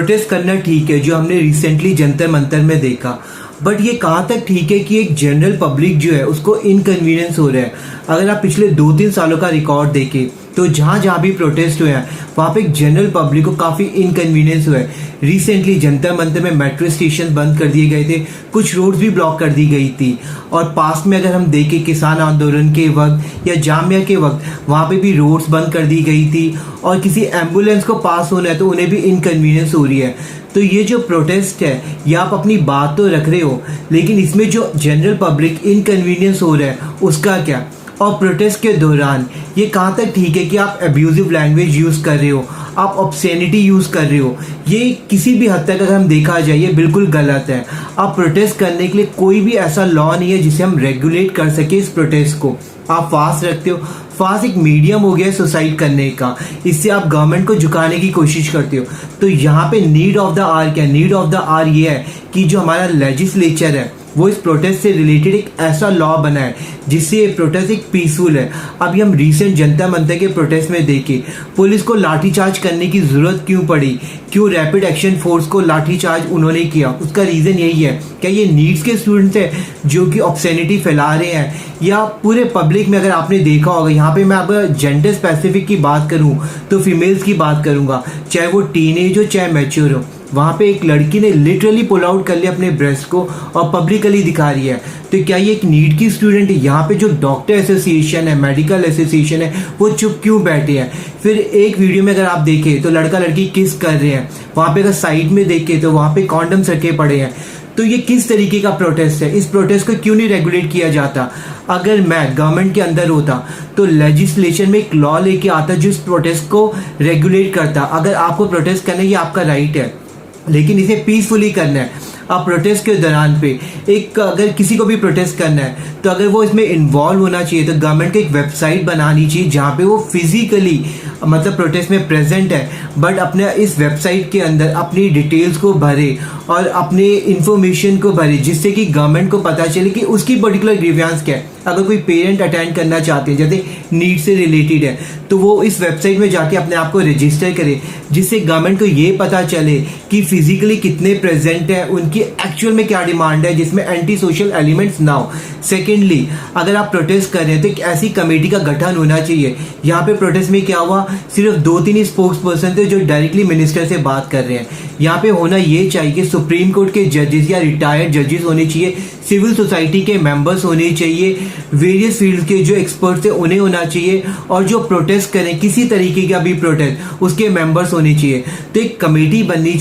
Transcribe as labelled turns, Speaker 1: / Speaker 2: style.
Speaker 1: Protest करना ठीक है, जो हमने रिसेंटली जंतर मंतर में देखा, बट ये कहाँ तक ठीक है कि एक जनरल पब्लिक जो है उसको इनकन्वीनियंस हो रहा है। अगर आप पिछले 2-3 सालों का रिकॉर्ड देखें तो जहाँ जहाँ भी प्रोटेस्ट हुए हैं वहाँ पे जनरल पब्लिक को काफ़ी इनकन्वीनियंस हुआ है। रिसेंटली जंतर मंतर में मेट्रो स्टेशन बंद कर दिए गए थे, कुछ रोड्स भी ब्लॉक कर दी गई थी। और पास में अगर हम देखें किसान आंदोलन के वक्त या जामिया के वक्त वहाँ पे भी रोड्स बंद कर दी गई थी, और किसी एम्बुलेंस को पास होना है तो उन्हें भी इनकन्वीनियंस हो रही है। तो ये जो प्रोटेस्ट है ये आप अपनी बात तो रख रहे हो, लेकिन इसमें जो जनरल पब्लिक इनकन्वीनियंस हो रहा है उसका क्या? और प्रोटेस्ट के दौरान ये कहाँ तक ठीक है कि आप अब्यूजिव लैंग्वेज यूज़ कर रहे हो, आप ऑब्सैनिटी यूज़ कर रहे हो? ये किसी भी हद तक अगर हम देखा जाए ये बिल्कुल गलत है। आप प्रोटेस्ट करने के लिए कोई भी ऐसा लॉ नहीं है जिसे हम रेगुलेट कर सके इस प्रोटेस्ट को। आप फास्ट रखते हो, फास्ट एक मीडियम हो गया है सुसाइड करने का, इससे आप गवर्नमेंट को झुकाने की कोशिश करते हो। तो यहाँ पे नीड ऑफ द आवर क्या? नीड ऑफ द आवर ये है कि जो हमारा लेजिस्लेचर है वो इस प्रोटेस्ट से रिलेटेड एक ऐसा लॉ बनाए जिससे ये प्रोटेस्ट एक पीसफुल है। अभी हम रिसेंट जनता मंतर के प्रोटेस्ट में देखें, पुलिस को लाठीचार्ज करने की ज़रूरत क्यों पड़ी? क्यों रैपिड एक्शन फोर्स को लाठीचार्ज उन्होंने किया? उसका रीज़न यही है, क्या ये नीड्स के स्टूडेंट्स हैं जो कि ऑब्सैनिटी फैला रहे हैं, या पूरे पब्लिक में? अगर आपने देखा होगा, यहाँ पे मैं अगर जेंडर स्पेसिफिक की बात करूँ तो फीमेल्स की बात करूँगा, चाहे वो टीनेज हो चाहे मैच्योर हो। वहाँ पे एक लड़की ने लिटरली पुल आउट कर लिया अपने ब्रेस्ट को और पब्लिकली दिखा रही है। तो क्या ये एक नीड की स्टूडेंट है? यहाँ पे जो डॉक्टर एसोसिएशन है, मेडिकल एसोसिएशन है, वो चुप क्यों बैठे हैं? फिर एक वीडियो में अगर आप देखें तो लड़का लड़की किस कर रहे हैं, वहाँ पे अगर साइड में देखें तो वहाँ पे कॉन्डम्स रखे पड़े हैं। तो ये किस तरीके का प्रोटेस्ट है? इस प्रोटेस्ट को क्यों नहीं रेगुलेट किया जाता? अगर मैं गवर्नमेंट के अंदर होता तो लेजिस्लेशन में एक लॉ लेके आता जो इस प्रोटेस्ट को रेगुलेट करता। अगर आपको प्रोटेस्ट करना ये आपका राइट है, लेकिन इसे पीसफुली करना है। आप प्रोटेस्ट के दौरान पे एक अगर किसी को भी प्रोटेस्ट करना है तो अगर वो इसमें इन्वॉल्व होना चाहिए तो गवर्नमेंट को एक वेबसाइट बनानी चाहिए जहाँ पे वो फिजिकली मतलब प्रोटेस्ट में प्रेजेंट है, बट अपने इस वेबसाइट के अंदर अपनी डिटेल्स को भरे और अपने इंफॉर्मेशन को भरे, जिससे कि गवर्नमेंट को पता चले कि उसकी पर्टिकुलर ग्रीवियंस क्या है। अगर कोई पेरेंट अटेंड करना चाहते हैं जैसे नीड से रिलेटेड है तो वो इस वेबसाइट में जाके अपने आप को रजिस्टर करे, जिससे गवर्नमेंट को ये पता चले कि फिजिकली कितने प्रेजेंट है, उनकी एक्चुअल में क्या डिमांड है जिसमें एंटी सोशल एलिमेंट्स ना हो। सेकेंडली, अगर आप प्रोटेस्ट कर रहे हैं तो एक ऐसी कमेटी का गठन होना चाहिए। यहाँ पे प्रोटेस्ट में क्या हुआ, सिर्फ 2-3 स्पोक्स पर्सन थे जो डायरेक्टली मिनिस्टर से बात कर रहे हैं। यहाँ पे होना ये चाहिए कि सुप्रीम कोर्ट के जजेस या रिटायर्ड जजेस होने चाहिए, सिविल सोसाइटी के मेंबर्स होने चाहिए, वेरियस फील्ड के जो एक्सपर्ट्स हैं उन्हें होना चाहिए, और जो प्रोटेस्ट करें किसी तरीके का भी प्रोटेस्ट उसके मेंबर्स होने चाहिए। तो एक कमेटी बननी चाहिए।